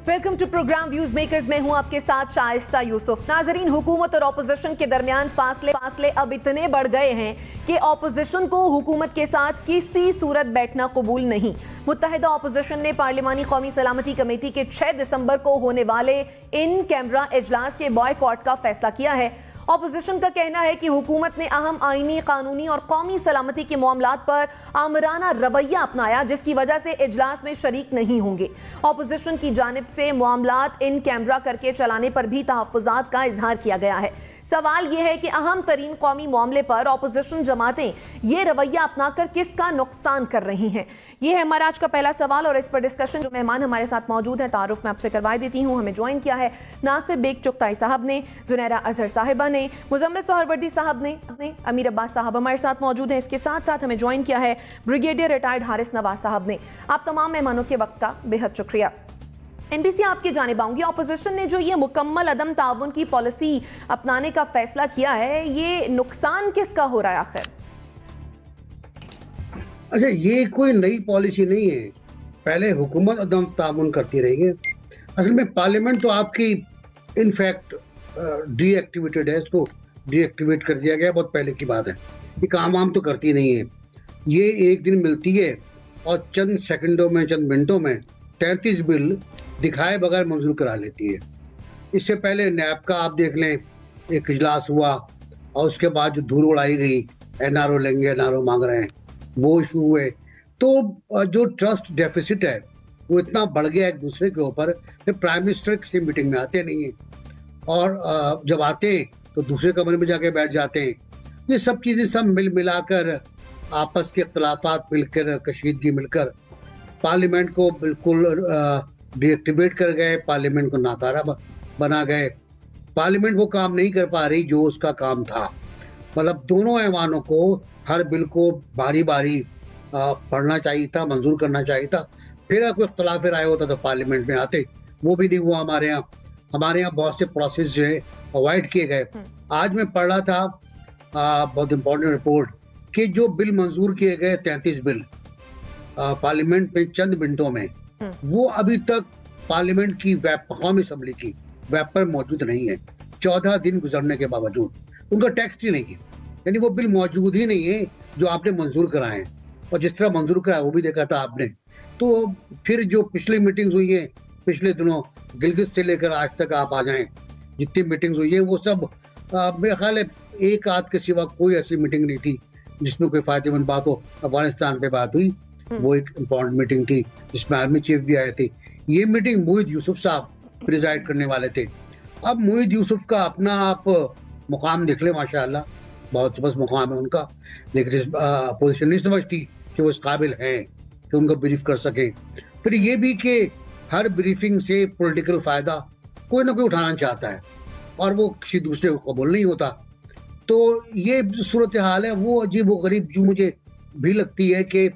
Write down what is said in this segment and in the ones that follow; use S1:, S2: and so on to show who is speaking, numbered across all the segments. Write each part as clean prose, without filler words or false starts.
S1: Welcome to program views makers. मैं हूं आपके साथ शाइस्ता यूसुफ। नाजरीन, हुकूमत और ऑपोजिशन के दरमियान फासले अब इतने बढ़ गए हैं कि ऑपोजिशन को हुकूमत के साथ किसी सूरत बैठना कबूल नहीं। मुत्तहिदा ऑपोजिशन ने पार्लिमानी कौमी सलामती कमेटी के 6 दिसंबर को होने वाले इन कैमरा इजलास के बॉयकॉट का फैसला किया है। ऑपोजिशन का कहना है कि हुकूमत ने अहम आईनी, कानूनी और कौमी सलामती के मामलात पर आमराना रवैया अपनाया, जिसकी वजह से इजलास में शरीक नहीं होंगे। ऑपोजिशन की जानिब से मामलात इन कैमरा करके चलाने पर भी तहफ्फुजात का इजहार किया गया है। सवाल यह है कि अहम तरीन कौमी मामले पर ऑपोजिशन जमातें ये रवैया अपनाकर किसका नुकसान कर रही हैं? ये है हमारा आज का पहला सवाल और इस पर डिस्कशन जो मेहमान हमारे साथ मौजूद हैं, तारुफ में आपसे करवा देती हूँ। हमें ज्वाइन किया है नासिर बेग चुगताई साहब ने, जुनैरा अजहर साहिबा ने, मुजम्मिल सोहरवर्दी साहब ने, अमीर अब्बास साहब हमारे साथ मौजूद हैं। इसके साथ साथ हमें ज्वाइन किया है ब्रिगेडियर रिटायर्ड हारिस नवाज साहब ने। आप तमाम मेहमानों के वक्त का बेहद शुक्रिया। एनबीसी आपकी जानिब आऊंगी। ऑपोजिशन ने जो ये मुकम्मल अदम ताउन की पॉलिसी अपनाने का फैसला किया है, ये नुकसान किसका हो रहा है आखिर?
S2: अच्छा, ये कोई नई पॉलिसी नहीं है, पहले हुकूमत अदम ताउन करती रही है। असल में पार्लियामेंट तो आपकी इनफैक्ट डीएक्टिवेटेड है, इसको डीएक्टिवेट कर दिया गया, बहुत पहले की बात है। ये काम वाम तो करती नहीं है, ये एक दिन मिलती है और चंद सेकंडों में, चंद मिनटों में 33 बिल दिखाए बगैर मंजूर करा लेती है। इससे पहले नैब का आप देख लें, एक इजलास हुआ और उसके बाद जो धूल उड़ाई गई, एनआरओ लेंगे, एनआरओ मांग रहे हैं, वो इशू हुए। तो जो ट्रस्ट डेफिसिट है वो इतना बढ़ गया एक दूसरे के ऊपर, फिर प्राइम मिनिस्टर किसी मीटिंग में आते नहीं है और जब आते हैं तो दूसरे कमरे में जाके बैठ जाते हैं। ये सब चीज़ें सब मिलाकर आपस के इख्तलाफात मिलकर, कशीदगी मिलकर पार्लियामेंट को बिल्कुल डीएक्टिवेट कर गए, पार्लियामेंट को नाकारा बना गए। पार्लियामेंट वो काम नहीं कर पा रही जो उसका काम था। मतलब दोनों ऐवानों को हर बिल को बारी बारी पढ़ना चाहिए था, मंजूर करना चाहिए था, फिर अगर कोई इख्तलाफ राय होता तो पार्लियामेंट में आते। वो भी नहीं हुआ हमारे यहाँ। हमारे यहाँ बहुत से प्रोसेस जो है अवॉइड किए गए। आज मैं पढ़ रहा था बहुत इंपॉर्टेंट रिपोर्ट कि जो बिल मंजूर किए गए 33 बिल पार्लियामेंट में चंद मिनटों में, वो अभी तक पार्लियामेंट की कौमी असेंबली की वेब पर मौजूद नहीं है। 14 दिन गुजरने के बावजूद उनका टेक्स्ट ही नहीं है, यानी वो बिल मौजूद ही नहीं है जो आपने मंजूर कराए हैं। और जिस तरह मंजूर कराया वो भी देखा था आपने। तो फिर जो पिछली मीटिंग्स हुई है पिछले दिनों, गिलगित से लेकर आज तक आप आ जाएं, जितनी मीटिंग्स हुई है वो सब मेरा ख्याल है एक आध के सिवा कोई ऐसी मीटिंग नहीं थी जिसमें कोई फायदेमंद बात हो। अफगानिस्तान पे बात हुई, वो एक इम्पोर्टेंट मीटिंग थी जिसमें आर्मी चीफ भी आए थे। ये मीटिंग मोहित यूसुफ साहब प्रिजाइड करने वाले थे। अब मोहित यूसुफ का अपना आप मुकाम देख ले, माशाअल्लाह बहुत जबरदस्त मुकाम है उनका, लेकिन अपोजिशन नहीं समझती कि वो इस काबिल हैं कि उनको ब्रीफ कर सकें। फिर ये भी कि हर ब्रीफिंग से पॉलिटिकल फायदा कोई ना कोई उठाना चाहता है और वो किसी दूसरे को कबूल नहीं होता। तो ये सूरत हाल है, वो अजीब व गरीब जो मुझे भी लगती है कि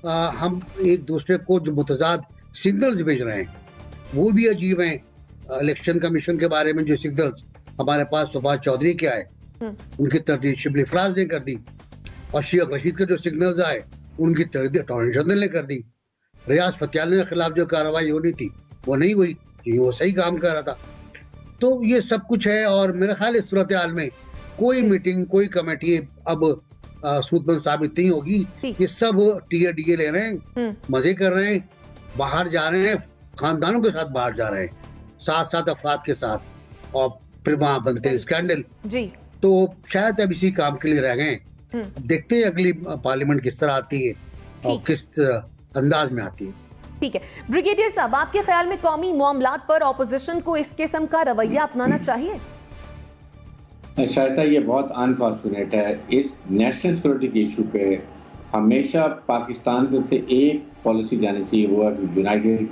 S2: हम एक दूसरे को जो मुतजाद सिग्नल्स भेज रहे हैं वो भी अजीब हैं। इलेक्शन कमीशन के बारे में जो सिग्नल्स हमारे पास सफाद चौधरी के आए, उनकी तरदीद शिबली फराज ने कर दी, और शेख रशीद के जो सिग्नल्स आए उनकी तरदीद अटॉर्नी जनरल ने कर दी। रियाज फतियाल के खिलाफ जो कार्रवाई होनी थी वो नहीं हुई, क्योंकि वो सही काम कर रहा था। तो ये सब कुछ है और मेरे ख्याल इस सूरत हाल में कोई मीटिंग, कोई कमेटी अब सूदमंद साबित नहीं होगी। ये सब टीए ले रहे हैं, मजे कर रहे हैं, बाहर जा रहे हैं, खानदानों के साथ बाहर जा रहे हैं, साथ अफराद के साथ, और फिर वहां बनते हैं स्कैंडल जी। तो शायद अब इसी काम के लिए रह गए। देखते हैं अगली पार्लियामेंट किस तरह आती है और किस अंदाज में आती है।
S1: ठीक है ब्रिगेडियर साहब, आपके ख्याल में कौमी मामलात पर ऑपोजिशन को इस किस्म का रवैया अपनाना चाहिए?
S3: शायद ये बहुत अनफॉर्चुनेट है। इस नेशनल सिक्योरिटी के इशू पे हमेशा पाकिस्तान में से एक पॉलिसी जानी चाहिए, वो है यूनाइटेड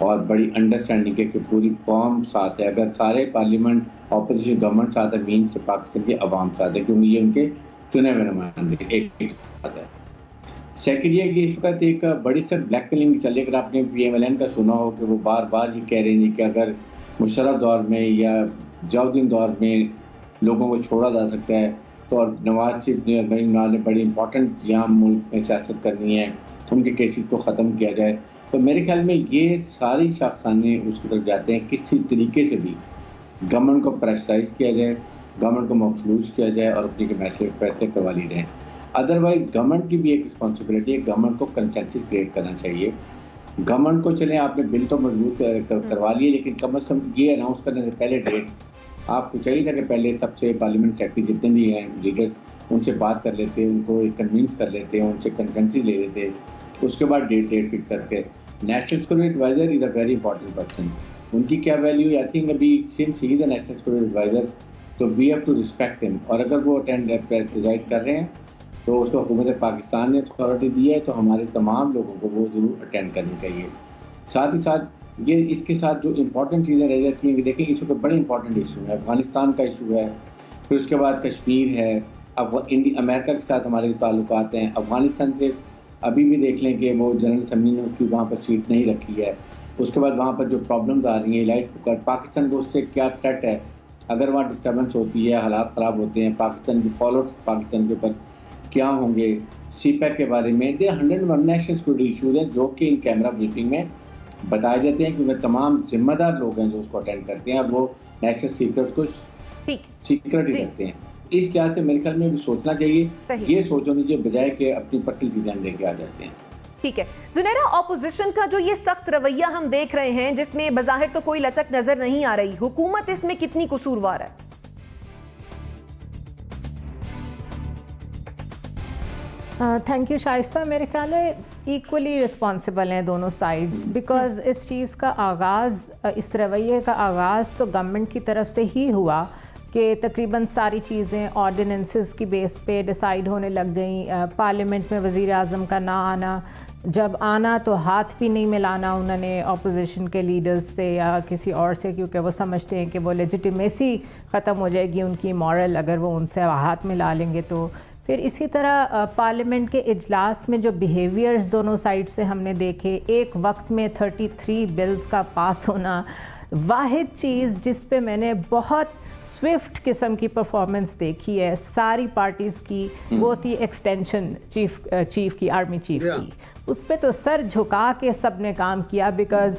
S3: और बड़ी अंडरस्टैंडिंग है कि पूरी कौम साथ है। अगर सारे पार्लियामेंट ऑपोजिशन गवर्नमेंट साथ है, मीन्स के पाकिस्तान की अवाम साथ है, क्योंकि ये उनके चुने हुए नुमाइंदे एक साथ है। सेकेंड ये कि इस वक्त एक बड़ी सर ब्लैक मेलिंग चल रही है। अगर आपने PMLN का सुना हो कि वो बार बार ये कह रहे हैं कि अगर मुशर्रफ दौर में या जियाउद्दीन दौर में लोगों को छोड़ा जा सकता है, तो और नवाज शरीफ ने बड़ी इंपॉर्टेंट यहाँ मुल्क में सियासत करनी है उनके केसेस को ख़त्म किया जाए। तो मेरे ख्याल में ये सारी शख्साने उसकी तरफ जाते हैं, किसी तरीके से भी गवर्नमेंट को प्रेशराइज किया जाए, गवर्नमेंट को मफलूज किया जाए और अपनी के फैसले करवा लिए जाएँ। अदरवाइज गवर्नमेंट की भी एक रिस्पॉन्सिबिलिटी है, गवर्नमेंट को कंसेंसस क्रिएट करना चाहिए। गवर्नमेंट को चले आपने बिल तो मजबूत करवा लिए, लेकिन कम से कम ये अनाउंस करने से पहले डेट आपको चाहिए था कि पहले सबसे पार्लियामेंट सेक्रेटरी जितने भी हैं लीडर्स, उनसे बात कर लेते, उनको कन्विंस कर लेते, उनसे कंसेंसस ले लेते, उसके बाद डेट फिक्स करके। National security adviser is a very important person. उनकी क्या वैल्यू, आई थिंक अभी since he the national security adviser, तो we have to respect him. और अगर वो प्रिजाइड कर रहे हैं तो उसको हुकूमत पाकिस्तान ने अथॉरिटी दी है, तो हमारे तमाम लोगों को वो ज़रूर अटेंड करनी चाहिए। साथ ही साथ ये इसके साथ जो इम्पोर्टेंट चीज़ें रह जाती हैं कि देखिए इशू के बड़े इंपॉर्टेंट इशू है, अफगानिस्तान का इशू है, फिर उसके बाद कश्मीर है, अब अमेरिका के साथ हमारे ताल्लुकात हैं। अफगानिस्तान से अभी भी देख लें कि वो जनरल असम्बली ने उसकी वहाँ पर सीट नहीं रखी है। उसके बाद वहाँ पर जो प्रॉब्लम्स आ रही हैं, लाइट पाकिस्तान को उससे क्या थ्रेट है, अगर वहाँ डिस्टर्बेंस होती है, हालात ख़राब होते हैं, पाकिस्तान के फॉलोअर्स पाकिस्तान के ऊपर क्या होंगे, सीपैक के बारे में, दे 101 नेशनल सिक्योरिटी इशूज़ हैं जो कि इन कैमरा ब्रीफिंग में बताए जाते हैं, क्योंकि तमाम जिम्मेदार लोग हैं जो उसको अटेंड करते हैं और वो नेशनल सीक्रेट को सीक्रेट ही रखते हैं। इस लिहाज से मेरे ख्याल में भी सोचना चाहिए, ये सोचने के बजाय कि अपनी पर्सनल चीज़ें लेके आ जाते हैं।
S1: ठीक है जुनैरा, ऑपोजिशन का जो ये सख्त रवैया हम देख रहे हैं, जिसमें बज़ाहिर तो कोई लचक नजर नहीं आ रही, हुकूमत इसमें कितनी कसूरवार है?
S4: Thank you Shaista. मेरे ख्याल है इक्वली रिस्पॉन्सिबल हैं दोनों साइड्स, बिकॉज इस चीज़ का आगाज़, इस रवैये का आगाज़ तो गवर्नमेंट की तरफ से ही हुआ कि तकरीबन सारी चीज़ें ऑर्डिनेंसेस की बेस पे डिसाइड होने लग गई। पार्लियामेंट में वज़ीर आज़म का ना आना, जब आना तो हाथ भी नहीं मिलाना उन्होंने अपोजिशन के लीडर्स से या किसी और से, क्योंकि वो समझते हैं कि वो लेजिटिमेसी ख़त्म हो जाएगी उनकी मॉरल अगर वो उनसे हाथ मिला लेंगे। तो फिर इसी तरह पार्लियामेंट के इजलास में जो बिहेवियर्स दोनों साइड से हमने देखे, एक वक्त में 33 बिल्स का पास होना, वाहिद चीज़ जिस पे मैंने बहुत स्विफ्ट किस्म की परफॉर्मेंस देखी है सारी पार्टीज़ की, वो थी एक्सटेंशन चीफ की, आर्मी चीफ की। उस पर तो सर झुका के सब ने काम किया, बिकॉज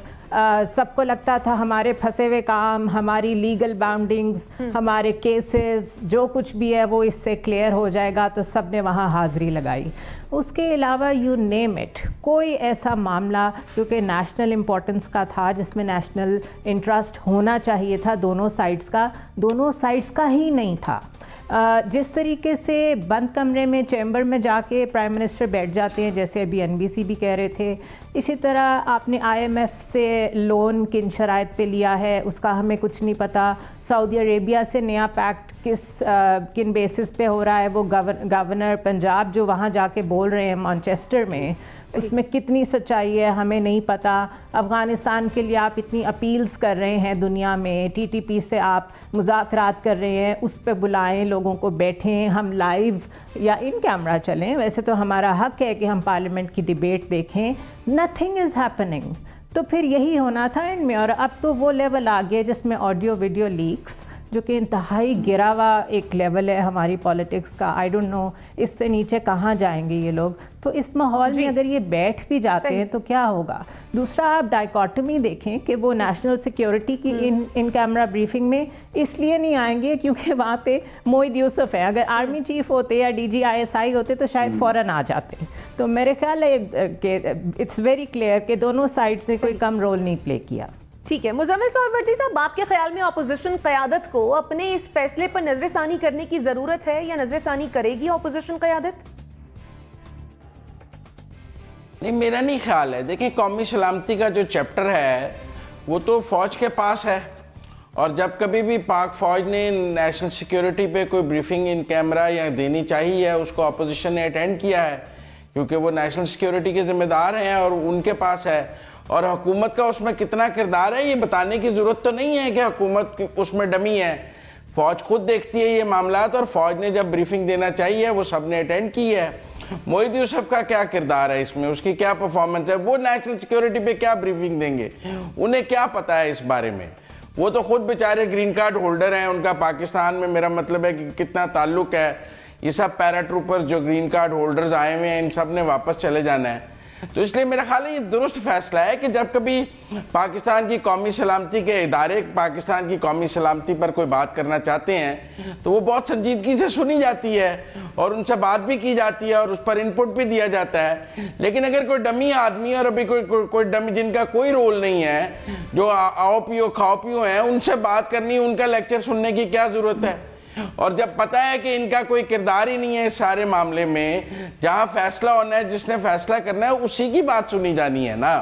S4: सबको लगता था हमारे फंसे हुए काम, हमारी लीगल बाउंडिंग्स, हमारे केसेस, जो कुछ भी है वो इससे क्लियर हो जाएगा, तो सब ने वहाँ हाज़िरी लगाई। उसके अलावा यू नेम इट, कोई ऐसा मामला क्योंकि नेशनल इम्पोर्टेंस का था जिसमें नेशनल इंटरेस्ट होना चाहिए था दोनों साइड्स का ही नहीं था। जिस तरीके से बंद कमरे में चैम्बर में जाके प्राइम मिनिस्टर बैठ जाते हैं, जैसे अभी एनबीसी भी कह रहे थे, इसी तरह आपने आईएमएफ से लोन किन शराइत पे लिया है उसका हमें कुछ नहीं पता। सऊदी अरेबिया से नया पैक्ट किन बेसिस पे हो रहा है, वो गवर्नर पंजाब जो वहाँ जाके बोल रहे हैं मैनचेस्टर में, उसमें कितनी सच्चाई है हमें नहीं पता। अफ़गानिस्तान के लिए आप इतनी अपील्स कर रहे हैं दुनिया में, टीटीपी से आप मुज़ाकरात कर रहे हैं, उस पर बुलाएं लोगों को, बैठें, हम लाइव या इन कैमरा चलें। वैसे तो हमारा हक है कि हम पार्लियामेंट की डिबेट देखें। Nothing is happening. तो फिर यही होना था इनमें, और अब तो वो लेवल आ गया जिसमें ऑडियो वीडियो लीक्स, जो कि इंतहाई गिरा हुआ एक लेवल है हमारी पॉलिटिक्स का। आई डोंट नो इससे नीचे कहाँ जाएंगे ये लोग। तो इस माहौल में अगर ये बैठ भी जाते हैं तो क्या होगा। दूसरा, आप डाइकोटमी देखें कि वो नेशनल सिक्योरिटी की इन कैमरा ब्रीफिंग में इसलिए नहीं आएंगे क्योंकि वहाँ पे मोहिद यूसुफ है। अगर आर्मी चीफ होते या DGISI होते तो शायद फ़ौरन आ जाते। तो मेरे ख्याल है कि इट्स वेरी क्लियर कि दोनों साइड्स ने कोई कम रोल नहीं प्ले किया।
S1: ठीक है मुज़म्मिल सोहरवर्दी साहब, आपके ख्याल में ऑपोजिशन क़यादत को अपने इस फैसले पर नजरसानी करने की जरूरत है या नजरसानी करेगी ऑपोजिशन क़यादत?
S5: नहीं, मेरा नहीं ख्याल है। देखिए, कौमी सलामती का जो चैप्टर है वो तो फौज के पास है, और जब कभी भी पाक फौज ने नेशनल सिक्योरिटी पे कोई ब्रीफिंग इन कैमरा या देनी चाहिए है, उसको अपोजिशन ने अटेंड किया है, क्योंकि वो नेशनल सिक्योरिटी के जिम्मेदार हैं और उनके पास है। और हुकूमत का उसमें कितना किरदार है ये बताने की ज़रूरत तो नहीं है कि हुकूमत उसमें डमी है। फ़ौज खुद देखती है ये मामलात, और फ़ौज ने जब ब्रीफिंग देना चाहिए वो सब ने अटेंड की है। मोहिद यूसुफ का क्या किरदार है इसमें, उसकी क्या परफॉर्मेंस है, वो नेशनल सिक्योरिटी पे क्या ब्रीफिंग देंगे, उन्हें क्या पता है इस बारे में। वो तो खुद बेचारे ग्रीन कार्ड होल्डर हैं, उनका पाकिस्तान में मेरा मतलब है कि कितना ताल्लुक है। ये सब पैराट्रूपर्स जो ग्रीन कार्ड होल्डर्स आए हुए हैं, इन सब ने वापस चले जाना है। तो इसलिए मेरा ख्याल है ये दुरुस्त फैसला है कि जब कभी पाकिस्तान की कौमी सलामती के इदारे पाकिस्तान की कौमी सलामती पर कोई बात करना चाहते हैं तो वो बहुत संजीदगी से सुनी जाती है और उनसे बात भी की जाती है और उस पर इनपुट भी दिया जाता है। लेकिन अगर कोई डमी आदमी और अभी कोई डमी जिनका कोई रोल नहीं है, जो आओ पियो खाओ पियो है, उनसे बात करनी, उनका लेक्चर सुनने की क्या जरूरत है? और जब पता है कि इनका कोई किरदार ही नहीं है इस सारे मामले में, जहां फैसला होना है, जिसने फैसला करना है उसी की बात सुनी जानी है ना।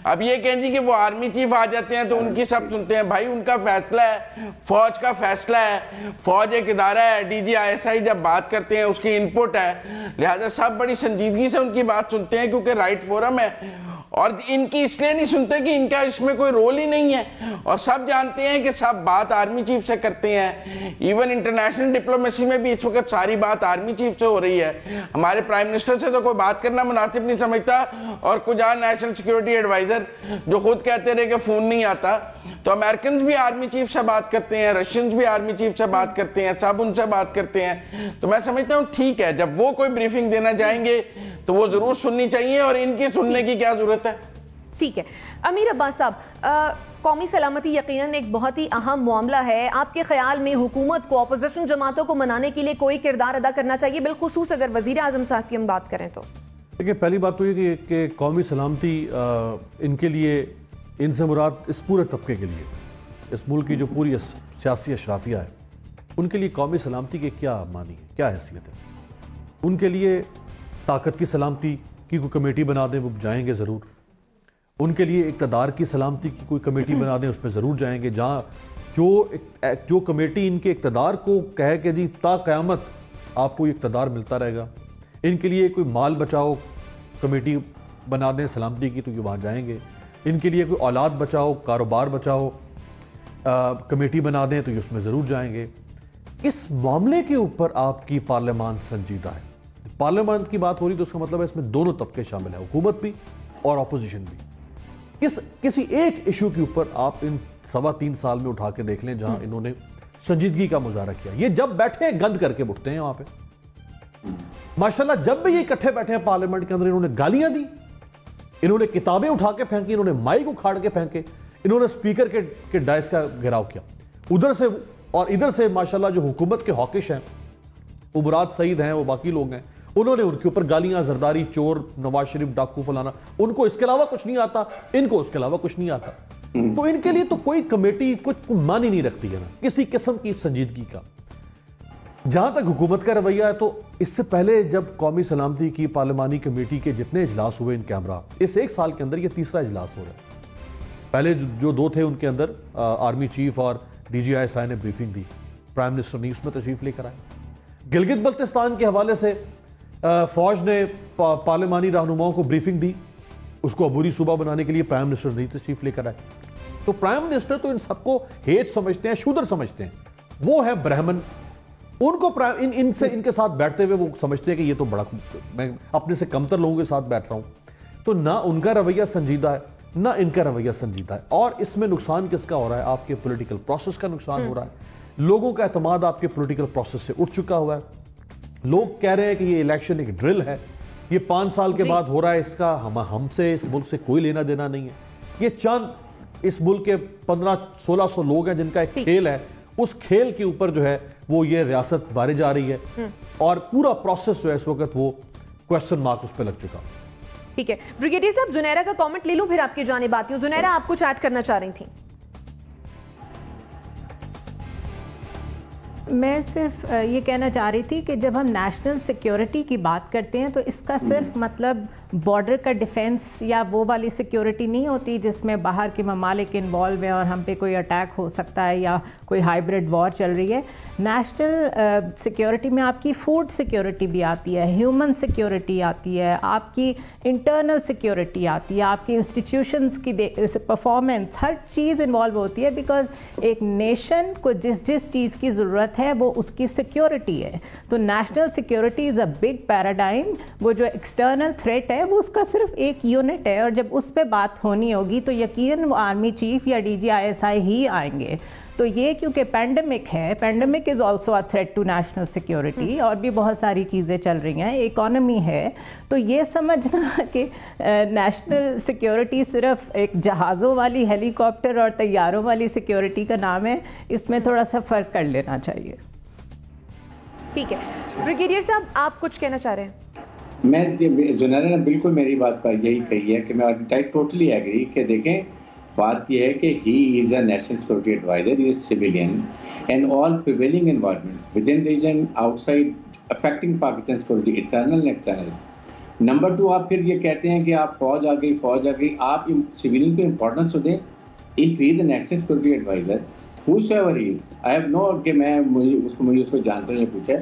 S5: अब ये कहें जी कि वो आर्मी चीफ आ जाते हैं तो उनकी सब सुनते हैं, भाई उनका फैसला है, फौज का फैसला है, फौज एक इदारा है, DGISI जब बात करते हैं उसकी इनपुट है, लिहाजा सब बड़ी संजीदगी से उनकी बात सुनते हैं क्योंकि राइट फोरम है। और इनकी इसलिए नहीं सुनते कि इनका इसमें कोई रोल ही नहीं है और सब जानते हैं कि सब बात आर्मी चीफ से करते हैं। इवन इंटरनेशनल डिप्लोमेसी में भी इस वक्त सारी बात आर्मी चीफ से हो रही है। हमारे प्राइम मिनिस्टर से तो कोई बात करना मुनासिब नहीं समझता और कुछ नेशनल सिक्योरिटी एडवाइजर जो खुद कहते रहे कि फोन नहीं आता, तो अमेरिकन भी आर्मी चीफ से बात करते हैं, रशियंस भी आर्मी चीफ से बात करते हैं, सब उनसे बात करते हैं। तो मैं समझता हूँ ठीक है, जब वो कोई ब्रीफिंग देना चाहेंगे तो वो जरूर सुननी चाहिए और इनकी सुनने की क्या जरूरत है।
S1: ठीक है अमीर अब्बास साहब, कौमी सलामती यकीनन एक बहुत ही अहम मामला है। आपके ख्याल में हुकूमत को अपोजिशन जमातों को मनाने के लिए कोई किरदार अदा करना चाहिए, बिलखुसूस अगर वजीर आजम साहब की हम बात करें तो?
S6: देखिए, पहली बात तो ये कि कौमी सलामती इनके लिए, इनसे मुराद इस पूरे तबके के लिए, इस मुल्क की जो पूरी सियासी अशराफिया है, उनके लिए कौमी सलामती के क्या मानी है, क्या हैसियत है। उनके लिए ताकत की सलामती की कोई कमेटी बना दें, वो जाएंगे ज़रूर। उनके लिए इक़्तिदार की सलामती की कोई कमेटी बना दें, उसमें ज़रूर जाएंगे। जहाँ जो कमेटी इनके इक़्तिदार को कहे कि जी ता क़यामत आपको इक़्तिदार मिलता रहेगा। इनके लिए कोई माल बचाओ कमेटी बना दें सलामती की, तो ये वहाँ जाएंगे। इनके लिए कोई औलाद बचाओ, कारोबार बचाओ कमेटी बना दें, तो ये उसमें ज़रूर जाएंगे। इस मामले के ऊपर आपकी पार्लियामान संजीदा है। पार्लियामान की बात हो रही तो उसका मतलब है इसमें दोनों तबके शामिल है, हुकूमत भी और अपोजिशन भी। किसी एक इशू के ऊपर आप इन 3.25 साल में उठा के देख लें जहां इन्होंने संजीदगी का मुजाहरा किया। ये जब बैठे गंद करके उठते हैं वहां पे, माशाल्लाह, जब भी ये इकट्ठे बैठे हैं पार्लियामेंट के अंदर, इन्होंने गालियां दी, इन्होंने किताबें उठा के फेंकी, इन्होंने माइक उखाड़ के फेंके, इन्होंने स्पीकर के डायस का घेराव किया उधर से और इधर से। माशाल्लाह जो हुकूमत के हॉकिश हैं, वो मुराद सईद हैं, वो बाकी लोग हैं, उन्होंने उनके ऊपर गालियां, जरदारी, चोर, नवाज शरीफ, डाकू, फलाना। उनको इसके अलावा कुछ नहीं आता, इनको उसके अलावा कुछ नहीं आता। तो इनके लिए तो कोई कमेटी कुछ मान ही नहीं रखती है ना किसी किस्म की संजीदगी का। जहां तक हुकूमत का रवैया है, तो इससे पहले जब कौमी सलामती की पार्लिमानी कमेटी के जितने इजलास हुए इन कैमरा, इस 1 साल के अंदर ये 3रा इजलास हो रहा है। पहले जो 2 थे उनके अंदर आर्मी चीफ और DGISI ने ब्रीफिंग दी, प्राइम मिनिस्टर नहीं उसमें तशरीफ लेकर आए। गिलगित बल्तिस्तान के हवाले से फौज ने पार्लिमानी रहनुमाओं को ब्रीफिंग दी, उसको अबूरी सूबा बनाने के लिए प्राइम मिनिस्टर नहीं तशरीफ लेकर आए। तो प्राइम मिनिस्टर तो इन सबको हेज समझते हैं, शूदर समझते हैं, वो है ब्राह्मण। उनको इनके साथ बैठते हुए वो समझते हैं कि ये तो बड़ा, मैं अपने से कमतर लोगों के साथ बैठ रहा हूं। तो ना उनका रवैया संजीदा है, ना इनका रवैया संजीदा है। और इसमें नुकसान किसका हो रहा है? आपके पॉलिटिकल प्रोसेस का नुकसान हो रहा है। लोगों का एतमाद आपके पॉलिटिकल प्रोसेस से उठ चुका हुआ है। लोग कह रहे हैं कि ये इलेक्शन एक ड्रिल है, ये 5 साल के बाद हो रहा है, इसका हमसे, इस मुल्क से कोई लेना देना नहीं है। ये चंद इस मुल्क के 1500-1600 लोग हैं जिनका एक खेल है, उस खेल के ऊपर जो है वो ये रियासत वारे जा रही है और पूरा प्रोसेस जो है इस वक्त वो क्वेश्चन मार्क उस पर लग चुका।
S1: ठीक है ब्रिगेडियर साहब, जुनैरा का कमेंट ले लूं फिर आपकी जानिब आती हूं। जुनैरा, आप कुछ ऐड करना चाह रही थी?
S4: मैं सिर्फ ये कहना चाह रही थी कि जब हम नेशनल सिक्योरिटी की बात करते हैं तो इसका सिर्फ मतलब बॉर्डर का डिफेंस या वो वाली सिक्योरिटी नहीं होती जिसमें बाहर के ममालिक इन्वॉल्व हैं और हम पे कोई अटैक हो सकता है या कोई हाइब्रिड वॉर चल रही है। नेशनल सिक्योरिटी में आपकी फूड सिक्योरिटी भी आती है, ह्यूमन सिक्योरिटी आती है, आपकी इंटरनल सिक्योरिटी आती है, आपकी इंस्टीट्यूशंस की परफॉर्मेंस, हर चीज़ इन्वॉल्व होती है। बिकॉज एक नेशन को जिस चीज़ की ज़रूरत है वो उसकी सिक्योरिटी है। तो national security is a big paradigm. वो जो एक्सटर्नल थ्रेट है वो उसका सिर्फ एक यूनिट है और जब उस पर बात होनी होगी तो यकीनन वो आर्मी चीफ या DGISI ही आएंगे। तो ये क्योंकि पैंडेमिक है, pandemic is also a threat to national security, और भी बहुत सारी चीज़ें चल रही हैं, इकोनॉमी है, तो ये समझना कि नेशनल सिक्योरिटी सिर्फ एक जहाज़ों वाली, हेलीकॉप्टर और तैयारों वाली सिक्योरिटी का नाम है, इसमें थोड़ा सा फ़र्क कर लेना चाहिए।
S1: ठीक है, ब्रिगेडियर साहब आप कुछ कहना चाह रहे हैं?
S3: मैं जुनैरा ने बिल्कुल मेरी बात पर यही कही है कि मैं टोटली एग्री कि देखें, बात यह है कि he is a national security adviser, he is civilian and all prevailing environment with in region outside affecting Pakistan security internal and external. Number 2, आप फिर ये कहते हैं कि आप फौज आ गई, आप सिविलियन को इंपॉर्टेंस तो दें। If he is the national security adviser whosoever he is, I have no कि मुझे उसको जानता हूँ, ये पूछा,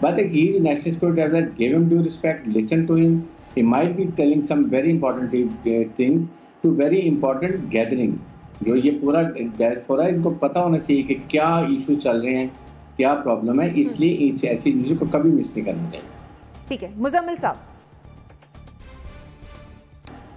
S3: but he is national security advisor, give him due respect, listen to him. He might be telling some very important thing to very important gathering. जो ये पूरा डायस्पोरा है, इनको पता होना चाहिए कि क्या इशू चल रहे हैं, क्या प्रॉब्लम है, इसलिए ऐसी चीजों को कभी मिस नहीं करना चाहिए।
S1: ठीक है, मुजम्मिल साहब।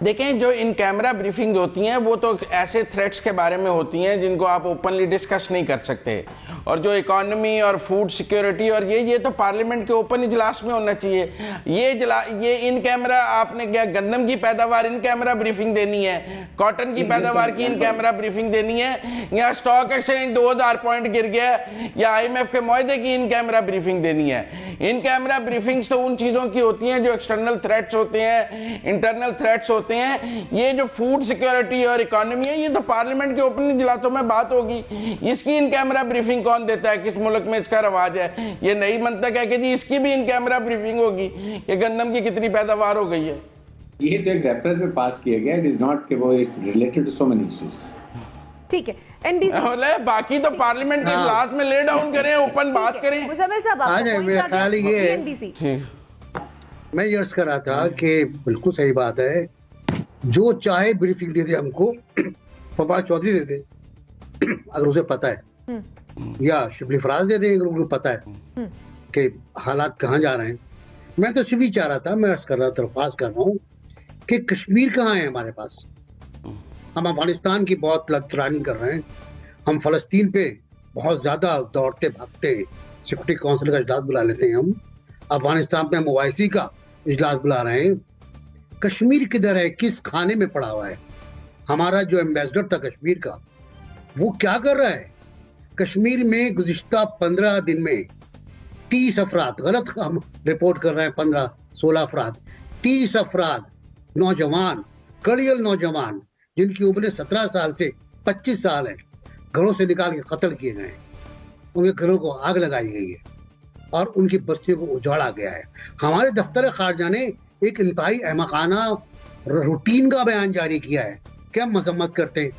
S5: देखें, जो इन कैमरा ब्रीफिंग होती हैं वो तो ऐसे थ्रेट्स के बारे में होती हैं जिनको आप ओपनली डिस्कस नहीं कर सकते, और जो इकोनॉमी और फूड सिक्योरिटी और ये तो पार्लियामेंट के ओपन इजलास में होना चाहिए। ये इन कैमरा, आपने क्या गंदम की पैदावार इन कैमरा ब्रीफिंग देनी है, कॉटन की पैदावार की इन कैमरा ब्रीफिंग देनी है, या स्टॉक एक्सचेंज 2000 पॉइंट गिर गया, या IMF के मुआहदे की इन कैमरा ब्रीफिंग देनी है? इन कैमरा ब्रीफिंग्स तो उन चीजों की होती हैं जो एक्सटर्नल थ्रेट्स होते हैं, इंटरनल थ्रेट्स होते हैं। ये जो फूड सिक्योरिटी और इकोनॉमी है, ये तो पार्लियामेंट के ओपन इजलासों में बात होगी। इसकी इन कैमरा ब्रीफिंग कौन देता है? किस मुल्क में इसका रवाज है? ये नई मंतक है कि जी इसकी भी इन कैमरा ब्रीफिंग होगी कि गंदम की कितनी पैदावार हो गई है।
S3: ये तो एक रेफरेंस में पास किया गया, इट इज नॉट कि वो is related to so many issues.
S1: ठीक है, NBC
S5: बाकी तो पार्लियामेंट के इजलास में ले डाउन करें, ओपन बात करें।
S1: मुजम्मिल साहब,
S2: आज मेरा ख्याल ये
S1: NBC
S2: मैं ये अर्ज कर रहा था कि बिल्कुल सही बात है, जो चाहे ब्रीफिंग दे दे हमको, फवाद चौधरी दे दे अगर उसे पता है, या शिबली फराज दे दे अगर उनको पता है कि हालात कहाँ जा रहे हैं। मैं तो सिर्फ ही चाह रहा था, मैं अर्ज कर रहा था, दरख्वास्त कर रहा हूँ कि कश्मीर कहाँ है हमारे पास। हम अफगानिस्तान की बहुत लतरानी कर रहे हैं, हम फलस्तीन पे बहुत ज्यादा दौड़ते भागते, सिक्योरिटी काउंसिल का इजलास बुला लेते हैं, हम अफगानिस्तान पे हम OIC का इजलास बुला रहे हैं। कश्मीर किधर है, किस खाने में पड़ा हुआ है? हमारा जो एम्बेसडर था कश्मीर का, वो क्या कर रहा है? कश्मीर में गुज़िश्ता 15 दिन में 30 अफराद, गलत हम रिपोर्ट कर रहे हैं, 15-16 अफराद, 30 अफराद नौजवान, कड़ियल नौजवान जिनकी उम्र 17 साल से 25 साल है, घरों से निकाल के कत्ल किए गए, उनके घरों को आग लगाई गई है और उनकी बस्तियों को उजाड़ा गया है। हमारे दफ्तर खारजा ने एक इंतहाई अहमकाना रूटीन का बयान जारी किया है कि हम मजम्मत करते हैं।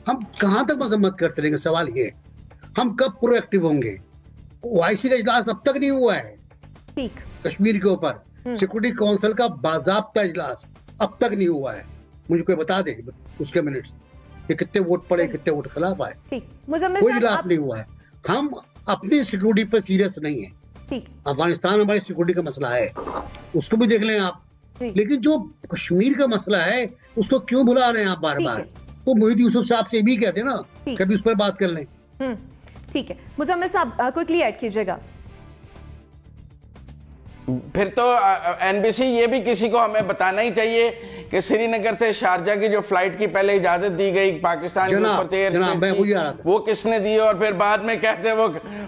S2: हम कहाँ तक मजम्मत करते रहेंगे? सवाल ये, हम कब प्रोएक्टिव होंगे? OIC का इजलास अब तक नहीं हुआ है
S1: ठीक
S2: कश्मीर के ऊपर, सिक्योरिटी काउंसिल का बाज़ाब्ता इजलास अब तक नहीं हुआ है। मुझे कोई बता दे उसके मिनट्स कि कितने वोट पड़े, कितने वोट खिलाफ आए।
S1: ठीक, मुजम्मिल
S2: कोई
S1: साहब,
S2: इजलास नहीं हुआ है। हम अपनी सिक्योरिटी पर सीरियस नहीं है।
S1: ठीक,
S2: अफगानिस्तान हमारी सिक्योरिटी का मसला है, उसको भी देख लें आप, लेकिन जो कश्मीर का मसला है उसको क्यों भुला रहे हैं आप बार बार? तो मोहित यूसुफ साहब से भी कहते हैं ना, कभी उस पर बात कर लें।
S1: ठीक है, मुजम्मिल साहब क्विकली ऐड कीजिएगा।
S5: फिर तो NBC ये भी किसी को हमें बताना ही चाहिए कि श्रीनगर से शारजा की जो फ्लाइट की पहले इजाजत दी गई पाकिस्तान के ऊपर, वो किसने दी, और फिर बाद में कैसे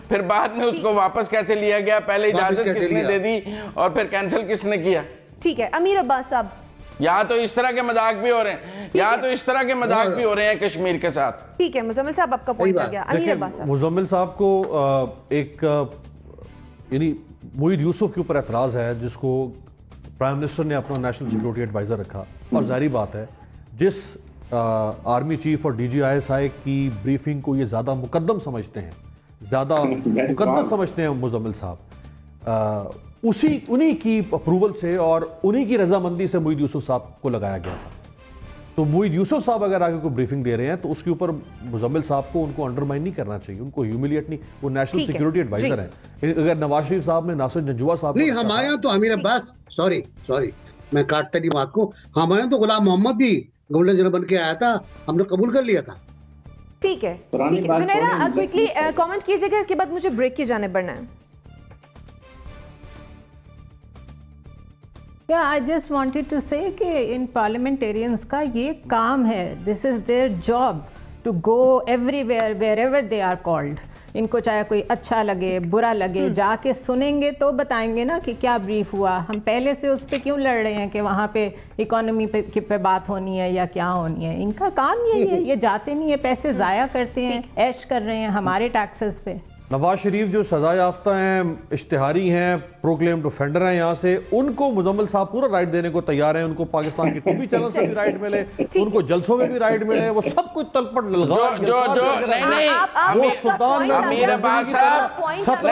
S5: फिर बाद में उसको वापस कैसे लिया गया, पहले इजाजत किसने दे दी और फिर कैंसिल किसने किया?
S1: ठीक है, अमीर अब्बास साहब।
S5: यहाँ तो इस तरह के मजाक भी हो रहे हैं, यहाँ तो इस तरह के मजाक भी हो रहे हैं कश्मीर के साथ।
S1: ठीक है, मुजम्मिल साहब आपका पॉइंट आ गया। अमीर अब्बास साहब,
S6: मुजम्मिल साहब को एक यानी मोहित यूसुफ के ऊपर एतराज़ है, जिसको प्राइम मिनिस्टर ने अपना नेशनल सिक्योरिटी एडवाइज़र रखा, और जाहिर बात है जिस आर्मी चीफ और DGISI की ब्रीफिंग को ये ज़्यादा मुकद्दम समझते हैं, ज़्यादा मुकद्दस समझते हैं मुजम्मिल साहब, उन्हीं की अप्रूवल से और उन्हीं की रजामंदी से मोहित यूसुफ साहब को लगाया गया था। तो मोहित यूसुफ साहब अगर आगे कोई ब्रीफिंग दे रहे हैं तो उसके ऊपर मुजम्मिल साहब को उनको अंडरमाइन नहीं करना चाहिए, उनको ह्यूमिलिएट नहीं, वो नेशनल सिक्योरिटी एडवाइजर हैं। अगर नवाज शरीफ साहब ने, नासिर जंजुआ साहब
S2: नहीं, हमारे यहाँ तो अमीर अब्बास, सॉरी मैं काटता नहीं बात को, हमारे यहाँ तो गुलाम मोहम्मद भी गवर्नर जनरल बन के आया था, हमने कबूल कर लिया था।
S1: ठीक है,
S3: पुरानी
S1: ठीक है।
S3: बात
S1: जुनैरा
S3: छोड़ें,
S1: क्विकली कमेंट कीजिएगा, इसके बाद मुझे ब्रेक की जाने बढ़ना है।
S4: Yeah, I just wanted to say कि इन parliamentarians का ये काम है, this is their job to go everywhere wherever they are called. इनको चाहे कोई अच्छा लगे बुरा लगे, जाके सुनेंगे तो बताएंगे ना कि क्या ब्रीफ हुआ। हम पहले से उस पर क्यों लड़ रहे हैं कि वहाँ पे इकोनॉमी पे बात होनी है या क्या होनी है। इनका काम यही है, ये जाते नहीं है, पैसे ज़ाया करते हैं, ऐश कर रहे हैं हमारे टैक्सेस पे।
S6: नवाज शरीफ जो सजा याफ्ता हैं, इश्तिहारी हैं, प्रोक्लेम्ड ऑफेंडर हैं, यहाँ से उनको मुजम्मिल साहब पूरा राइट देने को तैयार हैं। उनको पाकिस्तान के टीवी चैनल से भी राइट मिले, उनको जलसों में भी राइट मिले, वो सब कुछ तलपट ललगार
S5: नहीं
S6: वो सुल्तान
S5: अमीर अब्बास साहब,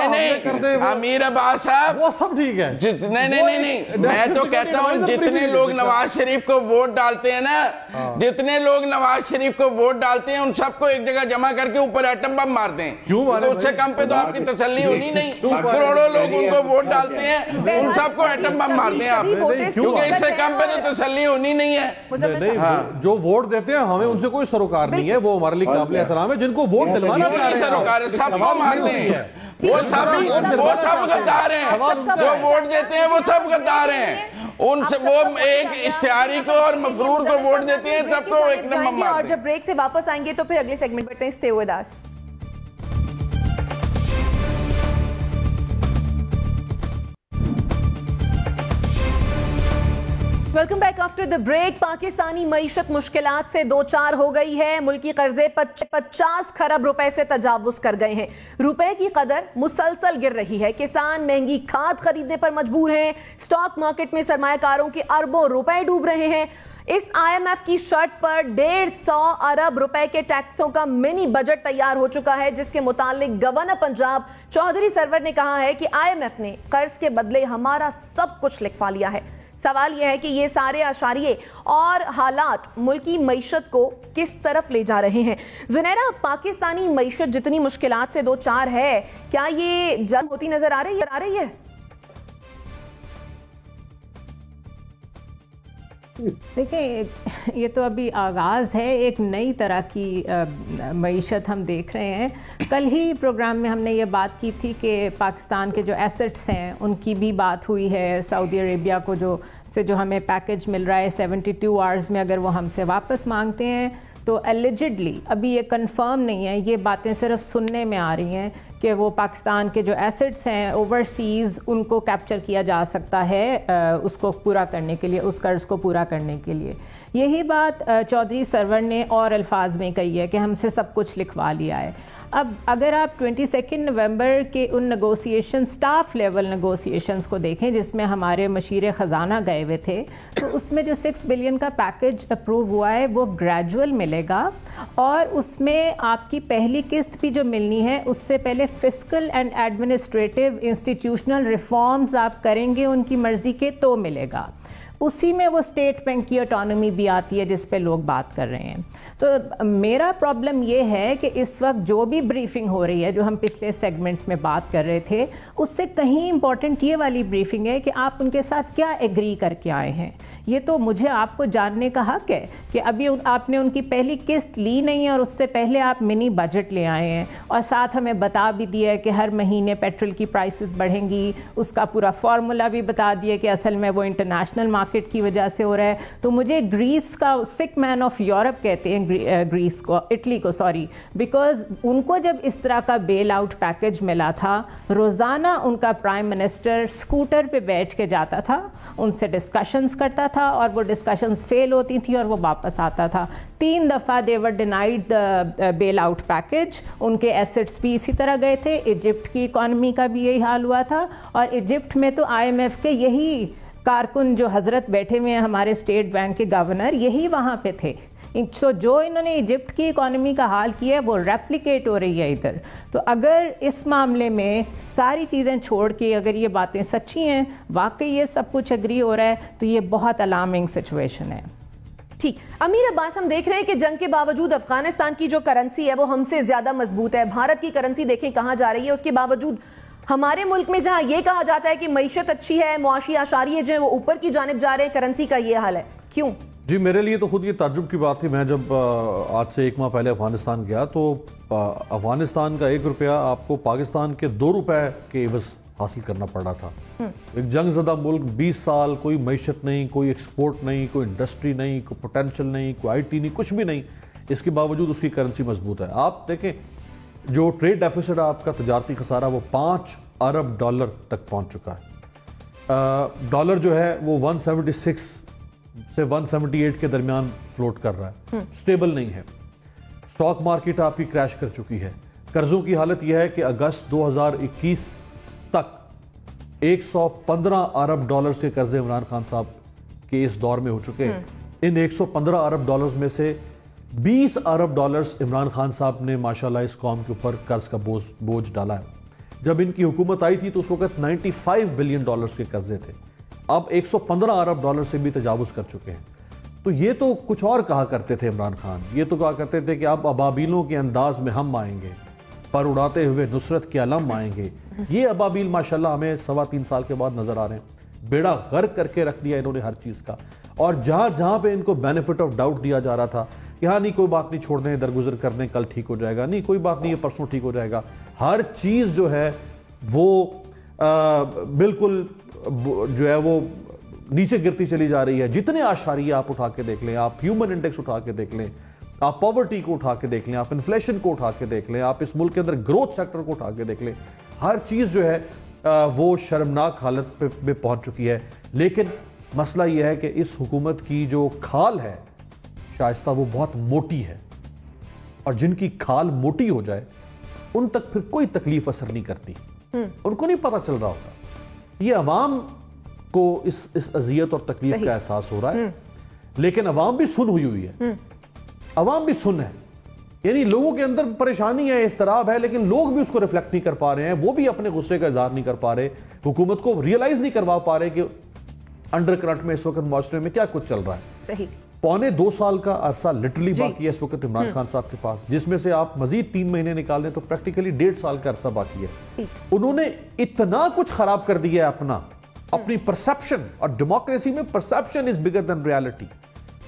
S5: अमीर अब्बास साहब,
S6: वो सब ठीक है।
S5: नहीं, मैं तो कहता हूँ जितने लोग नवाज शरीफ को वोट डालते हैं ना, जितने लोग नवाज शरीफ को वोट डालते हैं, उन सबको एक जगह जमा करके ऊपर एटम बम मार दें।
S6: क्यों मारे?
S5: उससे कम पे तो आपकी तसल्ली होनी नहीं। करोड़ों लोग उनको वोट डालते हैं, उन सबको एटम बम मार दें आप, क्योंकि इससे कम पे तो तसल्ली होनी नहीं है।
S6: नहीं, जो वोट देते हैं हमें उनसे कोई सरोकार नहीं है, वो हमारे लिए काबिल एहतराम है। जिनको वोट दिलवाना चाह रहे हैं
S5: सरोकार सबको मारते हैं, वो सब गद्दार हैं। जो वोट देते हैं वो सब गद्दार हैं। उनसे वो एक इश्तिहारी को और मफरूर को वोट देते हैं, तब तो एक नंबर मारते हैं।
S1: और जब ब्रेक से वापस आएंगे तो फिर अगले सेगमेंट बढ़ते हैं। Stay with us. Welcome back after the break. Pakistani मईशत मुश्किलात से दो चार हो गई है। मुल्की कर्जे 50 खरब रुपए से तजावुज कर गए हैं। रुपए की कदर मुसलसल गिर रही है। किसान महंगी खाद खरीदने पर मजबूर हैं। स्टॉक मार्केट में सरमायाकारों के अरबों रुपए डूब रहे हैं। इस IMF की शर्त पर 150 अरब रुपए के टैक्सों का मिनी बजट तैयार हो चुका है, जिसके मुतालिक गवर्नर पंजाब चौधरी सरवर ने कहा है कि IMF ने कर्ज के बदले हमारा सब कुछ लिखवा लिया है। सवाल यह है कि ये सारे अशारिये और हालात मुल्की मईशत को किस तरफ ले जा रहे हैं। जुनैरा, पाकिस्तानी मईशत जितनी मुश्किलात से दो चार है, क्या ये जंग होती नजर आ रही है?
S4: देखिए, ये तो अभी आगाज़ है, एक नई तरह की मईशत हम देख रहे हैं। कल ही प्रोग्राम में हमने ये बात की थी कि पाकिस्तान के जो एसेट्स हैं उनकी भी बात हुई है। सऊदी अरेबिया को जो हमें पैकेज मिल रहा है 72 आवर्स में, अगर वो हमसे वापस मांगते हैं तो एलिजिडली, अभी ये कंफर्म नहीं है, ये बातें सिर्फ सुनने में आ रही हैं कि वो पाकिस्तान के जो एसेट्स हैं ओवरसीज़ उनको कैप्चर किया जा सकता है उसको पूरा करने के लिए, उस कर्ज को पूरा करने के लिए। यही बात चौधरी सरवर ने और अल्फाज में कही है कि हमसे सब कुछ लिखवा लिया है। अब अगर आप 22 नवंबर के उन नेगोशिएशन, स्टाफ लेवल नेगोशिएशंस को देखें जिसमें हमारे मशीर ख़जाना गए हुए थे, तो उसमें जो 6 बिलियन का पैकेज अप्रूव हुआ है वो ग्रेजुअल मिलेगा, और उसमें आपकी पहली किस्त भी जो मिलनी है उससे पहले fiscal and administrative institutional reforms आप करेंगे उनकी मर्ज़ी के तो मिलेगा। उसी में वो स्टेट बैंक की ऑटोनॉमी भी आती है जिस पे लोग बात कर रहे हैं। तो मेरा प्रॉब्लम ये है कि इस वक्त जो भी ब्रीफिंग हो रही है, जो हम पिछले सेगमेंट में बात कर रहे थे, उससे कहीं इंपॉर्टेंट ये वाली ब्रीफिंग है कि आप उनके साथ क्या एग्री करके आए हैं। ये तो मुझे आपको जानने का हक है कि अभी आपने उनकी पहली किस्त ली नहीं है और उससे पहले आप मिनी बजट ले आए हैं, और साथ हमें बता भी दिया है कि हर महीने पेट्रोल की प्राइसेस बढ़ेंगी, उसका पूरा फार्मूला भी बता दिया कि असल में वो इंटरनेशनल मार्केट की वजह से हो रहा है। तो मुझे ग्रीस का सिक मैन ऑफ यूरोप कहते हैं, ग्रीस को, इटली को, सॉरी, बिकॉज उनको जब इस तरह का बेल आउट पैकेज मिला था, रोज़ाना उनका प्राइम मिनिस्टर स्कूटर पे बैठ के जाता था, उनसे डिस्कशंस करता था, और वो डिस्कशंस फेल होती थी और वो वापस आता था। 3 दफ़ा they were denied the bailout package. उनके एसेट्स भी इसी तरह गए थे। इजिप्ट की इकॉनमी का भी यही हाल हुआ था, और इजिप्ट में तो IMF के यही कारकुन जो हजरत बैठे हुए हैं, हमारे स्टेट बैंक के गवर्नर, यही वहाँ पे थे। तो जो इन्होंने इजिप्ट की इकॉनमी का हाल किया है वो रेप्लिकेट हो रही है इधर। तो अगर इस मामले में सारी चीज़ें छोड़ के अगर ये बातें सच्ची हैं, वाकई ये सब कुछ एग्री हो रहा है, तो ये बहुत अलार्मिंग सिचुएशन है।
S1: ठीक, अमीर अब्बास, हम देख रहे हैं कि जंग के बावजूद अफगानिस्तान की जो करेंसी है वो हमसे ज्यादा मजबूत है। भारत की करेंसी देखें कहाँ जा रही है। उसके बावजूद हमारे मुल्क में जहां ये कहा जाता है कि मईशत अच्छी है, मुआशी आशारी है, जो वो ऊपर की जानिब जा रहे हैं, करेंसी का ये हाल है, क्यों?
S6: जी, मेरे लिए तो खुद ये ताज्जुब की बात थी। मैं जब आज से 1 माह पहले अफगानिस्तान गया तो अफगानिस्तान का 1 रुपया आपको पाकिस्तान के 2 रुपए के एवज हासिल करना पड़ रहा था। एक जंगज़दा मुल्क, 20 साल कोई मईशत नहीं, कोई एक्सपोर्ट नहीं, कोई इंडस्ट्री नहीं, कोई पोटेंशियल नहीं, कोई IT नहीं, कुछ भी नहीं। इसके बावजूद उसकी करेंसी मजबूत है। आप देखें जो ट्रेड डेफिसिट आपका तजारती खसारा वो $5 अरब तक पहुंच चुका है। डॉलर जो है वो 176 से 178 के दरमियान फ्लोट कर रहा है, स्टेबल नहीं है। स्टॉक मार्केट आपकी क्रैश कर चुकी है। कर्जों की हालत यह है कि अगस्त 2021 तक 115 अरब डॉलर्स के कर्जे इमरान खान साहब के इस दौर में हो चुके हैं। इन 115 अरब डॉलर्स में से 20 अरब डॉलर्स इमरान खान साहब ने माशाल्लाह इस कौम के ऊपर कर्ज का बोझ डाला है। जब इनकी हुकूमत आई थी तो उस वक्त 95 बिलियन डॉलर्स के कर्जे थे, अब 115 अरब डॉलर से भी तजावुज कर चुके हैं। तो ये तो कुछ और कहा करते थे इमरान खान, ये तो कहा करते थे कि अब अबाबीलों के अंदाज में हम आएंगे, पर उड़ाते हुए नुसरत के अलम आएंगे। ये अबाबील माशाल्लाह हमें 3.25 साल के बाद नजर आ रहे हैं। बेड़ा गर्क करके रख दिया इन्होंने हर चीज का। और जहां जहां पे इनको बेनिफिट ऑफ डाउट दिया जा रहा था कि हाँ नहीं कोई बात नहीं, छोड़ दें, दरगुजर कर दें, कल ठीक हो जाएगा, नहीं कोई बात नहीं, ये परसों ठीक हो जाएगा, हर चीज जो है वो बिल्कुल जो है वो नीचे गिरती चली जा रही है। जितने आशारिया आप उठा के देख लें, आप ह्यूमन इंडेक्स उठा के देख लें, आप पॉवर्टी को उठा के देख लें, आप इन्फ्लेशन को उठा के देख लें, आप इस मुल्क के अंदर ग्रोथ सेक्टर को उठा के देख लें, हर चीज़ जो है वो शर्मनाक हालत पे पहुंच चुकी है। लेकिन मसला यह है कि इस हुकूमत की जो खाल है शाइस्ता वो बहुत मोटी है, और जिनकी खाल मोटी हो जाए उन तक फिर कोई तकलीफ असर नहीं करती, उनको नहीं पता चल रहा होता। ये अवाम को इस अजियत और तकलीफ का एहसास हो रहा है, लेकिन अवाम भी सुन हुई है, अवाम भी सुन है, यानी लोगों के अंदर परेशानी है, इस्तराब है, लेकिन लोग भी उसको रिफ्लेक्ट नहीं कर पा रहे हैं, वो भी अपने गुस्से का इजहार नहीं कर पा रहे, हुकूमत को रियलाइज नहीं करवा पा रहे कि अंडर करंट में इस वक्त माशरे में क्या कुछ चल रहा है।
S1: सही।
S6: 1.25 साल का अरसा लिटरली बाकी है इस वक्त इमरान खान साहब के पास, जिसमें से आप मजीद 3 महीने निकाल दें तो प्रैक्टिकली 1.5 साल का अरसा बाकी है। उन्होंने इतना कुछ खराब कर दिया है अपनी परसेप्शन, और डेमोक्रेसी में perception is bigger than reality.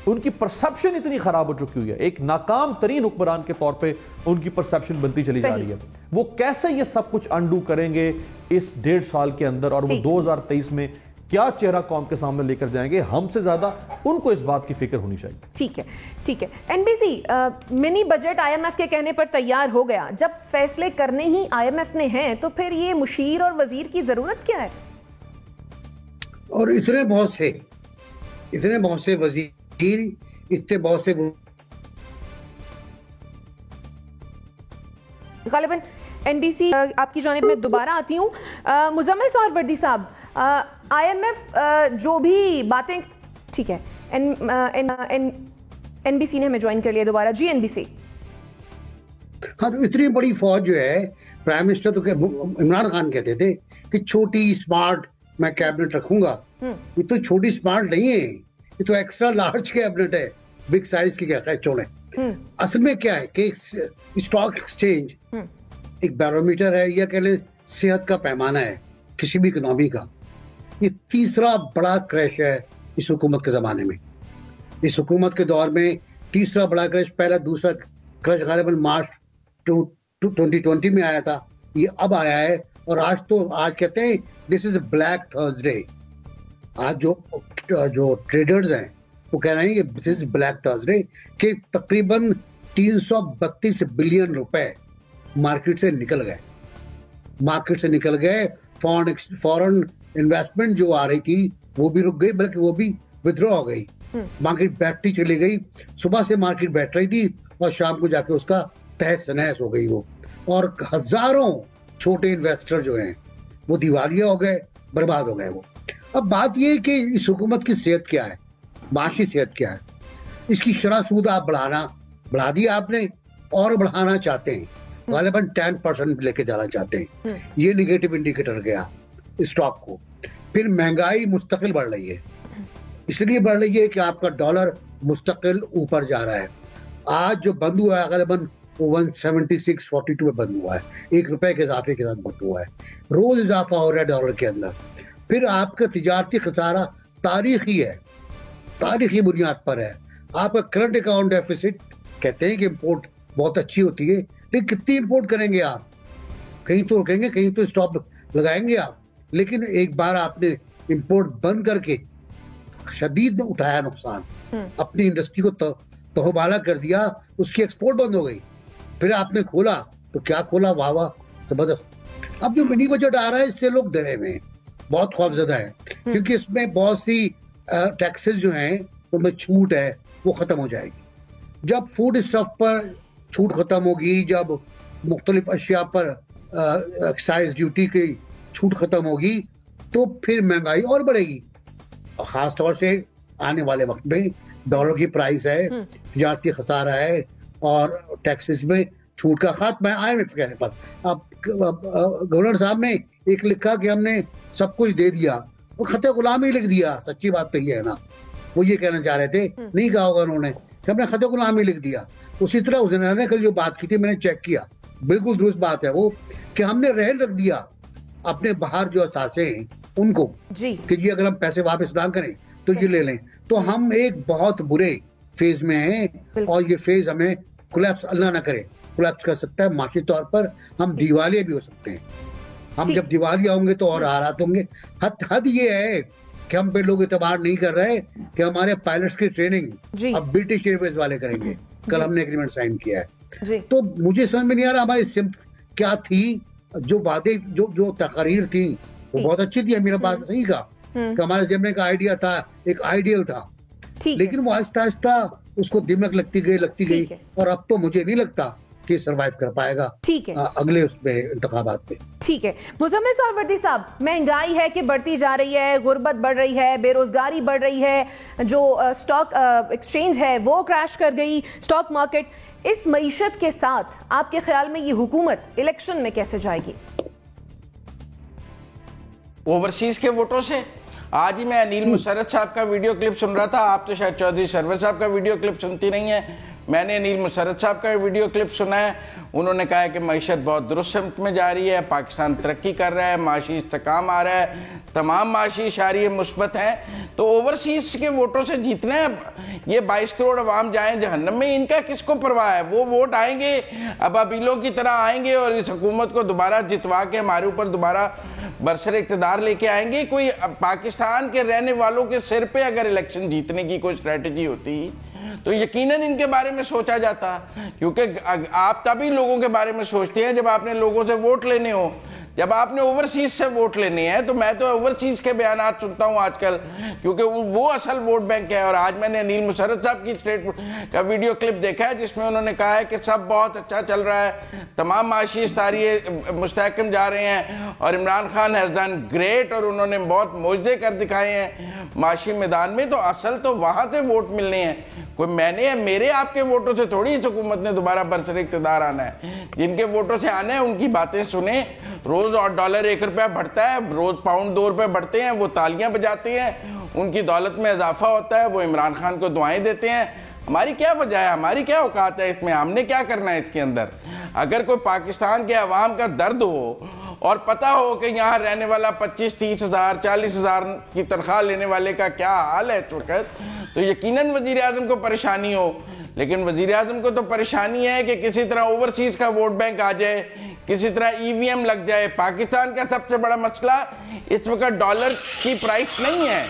S6: उनकी परसेप्शन इतनी खराब हो चुकी हुई है, एक नाकाम तरीन हुक्मरान के तौर पे उनकी परसेप्शन बनती चली जा रही है। वो कैसे ये सब कुछ अनडू करेंगे इस 1.5 साल के अंदर, और वो 2023 में क्या चेहरा कौम के सामने लेकर जाएंगे, हमसे ज्यादा उनको इस बात की फिक्र होनी चाहिए।
S1: ठीक है, ठीक है। एनबीसी मिनी बजट IMF के कहने पर तैयार हो गया, जब फैसले करने ही IMF ने हैं तो फिर ये मुशीर और वजीर की जरूरत क्या है?
S2: और इतने बहुत से वजीर, इतने बहुत से
S1: गालिबन एनबीसी आपकी जानिब में दोबारा आती हूँ। मुजम्मिल सोहरवर्दी साहब, IMF जो भी बातें, ठीक है, एनबीसी ने हमें ज्वाइन कर लिया दोबारा। जी एनबीसी।
S2: हाँ, तो इतनी बड़ी फौज जो है, प्राइम मिनिस्टर तो इमरान खान कहते थे कि छोटी स्मार्ट मैं कैबिनेट रखूंगा। ये तो छोटी स्मार्ट नहीं है, ये तो एक्स्ट्रा लार्ज कैबिनेट है, बिग साइज की क्या छोड़े। असल में क्या है कि स्टॉक एक्सचेंज एक बैरोमीटर है, या कह लें सेहत का पैमाना है किसी भी इकोनॉमी का। ये तीसरा बड़ा क्रैश है इस हुकूमत के जमाने में। इस हुकूमत के दौर में तीसरा बड़ा क्रैश, पहला दूसरा क्रैश गालिबन मार्च 2020 में आया था, ये अब आया है। और आज कहते हैं दिस इज ब्लैक थर्सडे। आज जो ट्रेडर्स हैं वो कह रहे हैं कि दिस इज ब्लैक थर्सडे, कि तकरीबन 332 बिलियन रुपए मार्केट से निकल गए। फॉरेन इन्वेस्टमेंट जो आ रही थी वो भी रुक गई, बल्कि वो भी विथड्रॉ हो गई। मार्केट बैठती चली गई, सुबह से मार्केट बैठ रही थी और शाम को जाके उसका तहस नहस हो गई वो। और हजारों छोटे इन्वेस्टर जो हैं वो दिवालिया हो गए, बर्बाद हो गए वो। अब बात ये है कि इस हुकूमत की सेहत क्या है, माशी सेहत क्या है। इसकी शरह सूद आप बढ़ा दी आपने, और बढ़ाना चाहते हैं, गालिबन 10% लेके जाना चाहते हैं। ये निगेटिव इंडिकेटर गया स्टॉक को। फिर महंगाई मुस्तकिल बढ़ रही है, इसलिए बढ़ रही है कि आपका डॉलर मुस्तकिल ऊपर जा रहा है। आज जो बंद हुआ है गालिबन वो 176.42 में बंद हुआ है, 1 रुपए के इजाफे के साथ बंद हुआ है। रोज इजाफा हो रहा है डॉलर के अंदर। फिर आपका तिजारती खसारा तारीखी है, तारीखी बुनियाद पर है। आपका करंट अकाउंट डेफिसिट, कहते हैं कि इंपोर्ट बहुत अच्छी होती है, लेकिन कितनी इंपोर्ट करेंगे आप? कहीं तो रुकेंगे, कहीं तो स्टॉप लगाएंगे आप। लेकिन एक बार आपने इंपोर्ट बंद करके शदीद उठाया नुकसान, अपनी इंडस्ट्री को तहोबाला कर दिया, उसकी एक्सपोर्ट बंद हो गई। फिर आपने खोला तो क्या खोला, वाह वाह जबरदस्त। अब जो मिनी बजट आ रहा है इससे लोग डरे हुए हैं, बहुत खौफजदा है, क्योंकि इसमें बहुत सी टैक्सेस जो हैं उनमें छूट है वो खत्म हो जाएगी। जब फूड स्टफ पर छूट खत्म होगी, जब मुख्तलिफ अशिया पर एक्साइज ड्यूटी की छूट खत्म होगी, तो फिर महंगाई और बढ़ेगी। और खास तौर से आने वाले वक्त में डॉलर की प्राइस है, तजारती खसारा है और टैक्सेस में छूट का खात्मा है IMF कहने पर। अब गवर्नर साहब ने एक लिखा कि हमने सब कुछ दे दिया, वो खते गुलामी लिख दिया। सच्ची बात तो ये है ना, वो ये कहना चाह रहे थे, नहीं कहा होगा उन्होंने कि हमने खते गुलामी लिख दिया। उसी तरह उसने कल जो बात की थी, मैंने चेक किया, बिल्कुल दुरुस्त बात है वो, कि हमने रहन रख दिया अपने बाहर जो असासे हैं उनको कि जी अगर हम पैसे वापस ना करें तो ये ले लें। तो हम एक बहुत बुरे फेज में हैं और ये फेज हमें कोलैप्स, अल्लाह ना करे, कोलैप्स कर सकता है। माशी तौर पर हम दिवालिया भी हो सकते हैं। हम जब दिवालिया होंगे तो और हालात होंगे। हद ये है कि हम पे लोग इतबार नहीं कर रहे कि हमारे पायलट्स की ट्रेनिंग अब ब्रिटिश एयरवेज वाले करेंगे। कल हमने एग्रीमेंट साइन किया है। तो मुझे समझ में नहीं आ रहा हमारी सिम्फ क्या थी। जो वादे जो तकरीर थी वो बहुत अच्छी थी, मेरा बात सही कहा कि हमारे ज़िम्मे का आइडिया था, एक आइडियल था, लेकिन वो आहिस्ता आहिस्ता उसको दिमक लगती गई और अब तो मुझे नहीं लगता कि सर्वाइव कर पाएगा अगले उसमें इंतखाबात में।
S1: ठीक है मुजम्मिल सोहरावर्दी साहब, महंगाई है कि बढ़ती जा रही है, गुर्बत बढ़ रही है, बेरोजगारी बढ़ रही है, जो स्टॉक एक्सचेंज है वो क्रैश कर गई, स्टॉक मार्केट, इस मईशत के साथ आपके ख्याल में ये हुकूमत इलेक्शन में कैसे जाएगी?
S5: ओवरसीज के वोटों से। आज ही मैं अनिल मुशर्रफ साहब का वीडियो क्लिप सुन रहा था, आप तो शायद चौधरी सरवर साहब का वीडियो क्लिप सुनती नहीं है। मैंने अनिल मुशर्रफ साहब का वीडियो क्लिप सुना है। उन्होंने कहा है कि मईशत बहुत दुरुस्त समत में जा रही है, पाकिस्तान तरक्की कर रहा है, माशी इस्तेकाम आ रहा है, तमाम माशी इशारे मुस्बत हैं। तो ओवरसीज के वोटों से जीतना है, ये 22 करोड़ अवाम जाएं जहन्नम में, इनका किसको परवाह है? वो वोट आएंगे अबाबीलों की तरह आएंगे और इस हुकूमत को दोबारा जितवा के हमारे ऊपर दोबारा बरसर इक़्तिदार लेके आएंगे। कोई पाकिस्तान के रहने वालों के सिर पे अगर इलेक्शन जीतने की कोई स्ट्रेटजी होती तो यकीनन इनके बारे में सोचा जाता, क्योंकि आप तभी लोगों के बारे में सोचते हैं जब आपने लोगों से वोट लेने हो। जब आपने ओवरसीज से वोट लेने हैं तो मैं तो ओवरसीज के बयानात सुनता हूं आजकल, क्योंकि वो असल वोट बैंक है। और आज मैंने अनिल मुशर्रफ साहब की स्टेट का वीडियो क्लिप देखा है जिसमें उन्होंने कहा है कि सब बहुत अच्छा चल रहा है, तमाम माशी इस्तारिये मुस्तहकम जा रहे हैं और Imran Khan has done great, और उन्होंने बहुत मोजज़े कर दिखाए हैं माशी मैदान में। तो असल तो वहां से वोट मिलने हैं, कोई मैंने मेरे आपके वोटों से थोड़ी इस हुकूमत ने दोबारा बरसर इक़्तिदार आना है। जिनके वोटों से आना है उनकी बातें सुने। रोज और डॉलर 1 रुपया बढ़ता है, रोज पाउंड 2 रुपए बढ़ते हैं, वो तालियां बजाते हैं, उनकी दौलत में इजाफा होता है, वो इमरान खान को दुआएं देते हैं। हमारी क्या वजह है, हमारी क्या औकात है इसमें, हमने क्या करना है इसके अंदर? अगर कोई पाकिस्तान के अवाम का दर्द हो और पता हो कि यहाँ रहने वाला 25-30 हज़ार 40 हज़ार की तनख्वाह लेने वाले का क्या हाल है इस वक्त, तो यकीनन वजीर आज़म को परेशानी हो। लेकिन वजीर आज़म को तो परेशानी है कि किसी तरह ओवरसीज का वोट बैंक आ जाए, किसी तरह EVM लग जाए। पाकिस्तान का सबसे बड़ा मसला इस वक्त डॉलर की प्राइस नहीं है,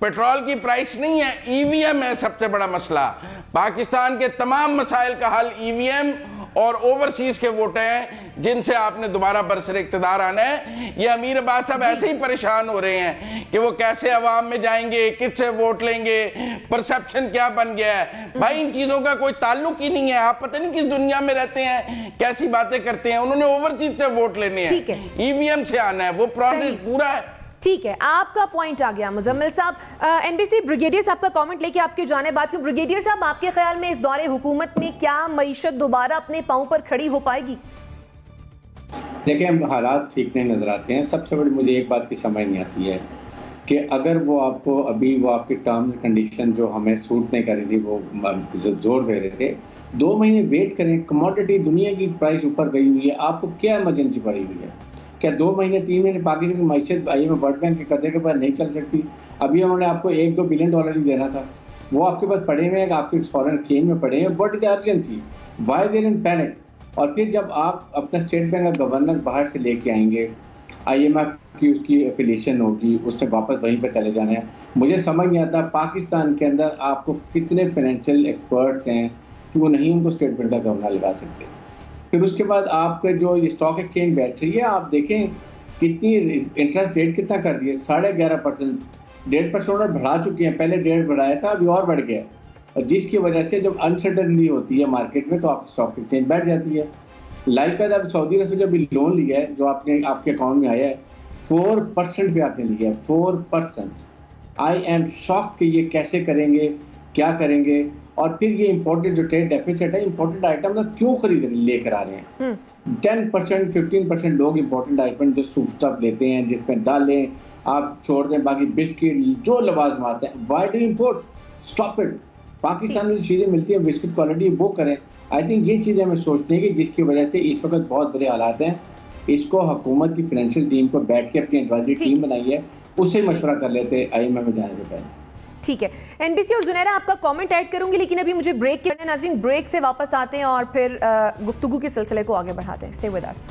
S5: पेट्रोल की प्राइस नहीं है, EVM है सबसे बड़ा मसला। पाकिस्तान के तमाम मसाइल का हल EVM और ओवरसीज के वोट हैं जिनसे आपने दोबारा बरसर इक़्तिदार आना है। ये अमीर अब्बास साहब ऐसे ही परेशान हो रहे हैं कि वो कैसे अवाम में जाएंगे, किससे वोट लेंगे, परसेप्शन क्या बन गया है। भाई इन चीजों का कोई ताल्लुक ही नहीं है, आप पता नहीं किस दुनिया में रहते हैं, कैसी बातें करते हैं। उन्होंने ओवरसीज से वोट लेने हैं, EVM से आना है, वो प्रोसेस पूरा है।
S1: ठीक है, आपका पॉइंट आ गया मुजम्मिल साहब। NBC ब्रिगेडियर साहब का कमेंट लेके आपके जाने बात क्यों। ब्रिगेडियर साहब, आपके ख्याल में इस दौरे हुकूमत में क्या मईशत दोबारा अपने पांव पर खड़ी हो पाएगी?
S3: देखिए, हालात ठीक नहीं नजर आते हैं। सबसे बड़ी मुझे एक बात की समझ नहीं आती है कि अगर वो आपको अभी वो आपकी टर्म्स कंडीशन जो हमें सूट नहीं कर रही थी वो जोर दे रहे थे, 2 महीने वेट करें। कमोडिटी दुनिया की प्राइस ऊपर गई हुई है, आपको क्या इमरजेंसी पड़ी हुई है क्या 2 महीने 3 महीने पाकिस्तान की मैशत IMF वर्ल्ड बैंक के कर्जे के बाद नहीं चल सकती? अभी उन्होंने आपको $1-2 बिलियन ही देना था, वो आपके पास पड़े हुए हैं, आपके फॉरेन एक्सचेंज में पड़े हैं। What is the urgency, why there in panic? और फिर जब आप अपना स्टेट बैंक का गवर्नर बाहर से लेके आएंगे, IMF की उसकी एफिलिएशन होगी, उससे वापस वहीं पर चले जाना है। मुझे समझ नहीं आता पाकिस्तान के अंदर आपको कितने फाइनेंशियल एक्सपर्ट्स हैं कि वो नहीं उनको स्टेट बैंक का गवर्नर लगा सकते। फिर उसके बाद आपके जो ये स्टॉक एक्सचेंज बैठ रही है, आप देखें कितनी इंटरेस्ट रेट कितना कर दिए, 11.5%, 1.5% बढ़ा चुके हैं। पहले 1.5 बढ़ाया था, अभी और बढ़ गया, और जिसकी वजह से जब अनसर्टनली होती है मार्केट में तो आपकी स्टॉक एक्सचेंज बैठ जाती है। लाइकवाइज अब सऊदी अरब से जो अभी लोन लिया है, जो आपके अकाउंट में आया है, 4% पे आपने लिया है, 4%। आई एम शॉक कि ये कैसे करेंगे, क्या करेंगे। और फिर ये इंपोर्टेड जो ट्रेड डेफिसिट है, इंपोर्टेड आइटम ना क्यों खरीद लेकर आ रहे हैं? 10% 15% लोग इंपोर्टेंट आइटम जो सूफ लेते हैं, जिसमें दालें आप छोड़ दें, बाकी बिस्किट जो लवाजमात हैं, why do import? Stop it. Pakistan में जो चीज़ें मिलती हैं बिस्किट क्वालिटी, वो करें। आई थिंक ये चीज़ें हमें सोचनी है कि जिसकी वजह से इस वक्त बहुत बुरे हालात हैं। इसको हुकूमत की फाइनेंशियल टीम को बैठ के अपनी एडवाइजरी टीम बनाई है, उससे मशवरा कर लेते IMF में जाने से पहले।
S1: ठीक है, NBC और जुनैरा आपका कमेंट ऐड करूंगी, लेकिन अभी मुझे ब्रेक के नाज़रीन ब्रेक से वापस आते हैं और फिर गुफ्तगू के सिलसिले को आगे बढ़ाते हैं। Stay with us.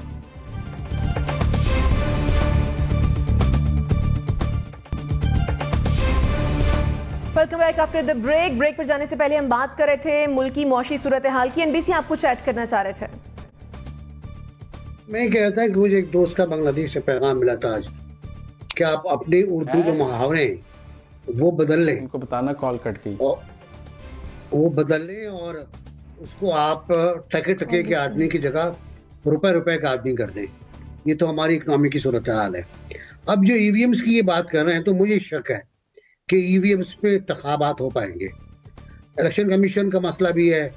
S1: Welcome back after the break. Break पर जाने से पहले हम बात कर रहे थे मुल्की मौशी सूरत हाल की। NBC आप कुछ ऐड करना चाह रहे थे?
S2: मैं कह रहा था कि मुझे एक दोस्त का बांग्लादेश से पैगाम मिला था आज कि आप अपने उर्दू जो मुहावरे हैं वो बदल लें,
S5: उनको बताना कॉल कट गई,
S2: वो बदल लें और उसको आप टके के आदमी की जगह रुपए का आदमी कर दें। ये तो हमारी इकोनॉमी की सूरत हाल है। अब जो EVMs की ये बात कर रहे हैं तो मुझे शक है कि EVMs पे इंतखाबात हो पाएंगे। इलेक्शन कमीशन का मसला भी है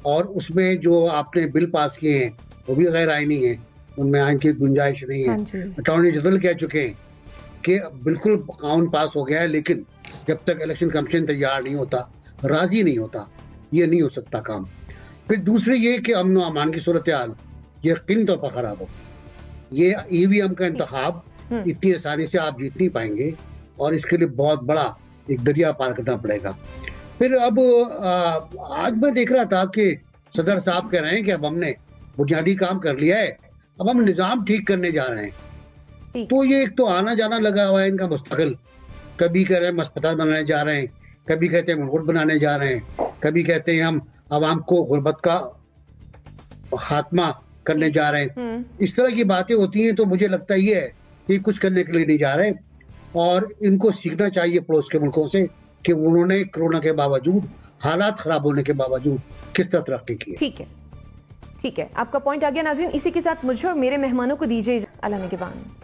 S2: और उसमें जो आपने बिल पास किए हैं वो भी गैर आईनी है, उनमें आइन की गुंजाइश नहीं है। अटॉर्नी जनरल कह चुके हैं कि बिल्कुल कानून पास हो गया है, लेकिन जब तक इलेक्शन कमीशन तैयार नहीं होता, राजी नहीं होता, ये नहीं हो सकता काम। फिर दूसरे ये कि अमन व अमान की सूरत हाल यकीन तौर पर खराब होगी। ये EVM का इंतखाब इतनी आसानी से आप जीत नहीं पाएंगे और इसके लिए बहुत बड़ा एक दरिया पार करना पड़ेगा। फिर अब आज मैं देख रहा था कि सदर साहब कह रहे हैं कि अब हमने बुनियादी काम कर लिया है, अब हम निजाम ठीक करने जा रहे हैं। तो ये एक तो आना जाना लगा हुआ है इनका मुस्तकिल। कभी कह रहे हैं अस्पताल बनाने जा रहे हैं, कभी कहते हैं रोड बनाने जा रहे हैं, कभी कहते हैं हम आवाम को गुर्बत का खात्मा करने जा रहे हैं। इस तरह की बातें होती हैं तो मुझे लगता ये है कि कुछ करने के लिए नहीं जा रहे और इनको सीखना चाहिए पड़ोस के मुल्कों से कि उन्होंने कोरोना के बावजूद, हालात खराब होने के बावजूद किस तरह तरक्की की।
S1: ठीक है, आपका पॉइंट आ गया नाज़रीन। इसी के साथ मुझे और मेरे मेहमानों को दीजिए अल्लाह के बाद।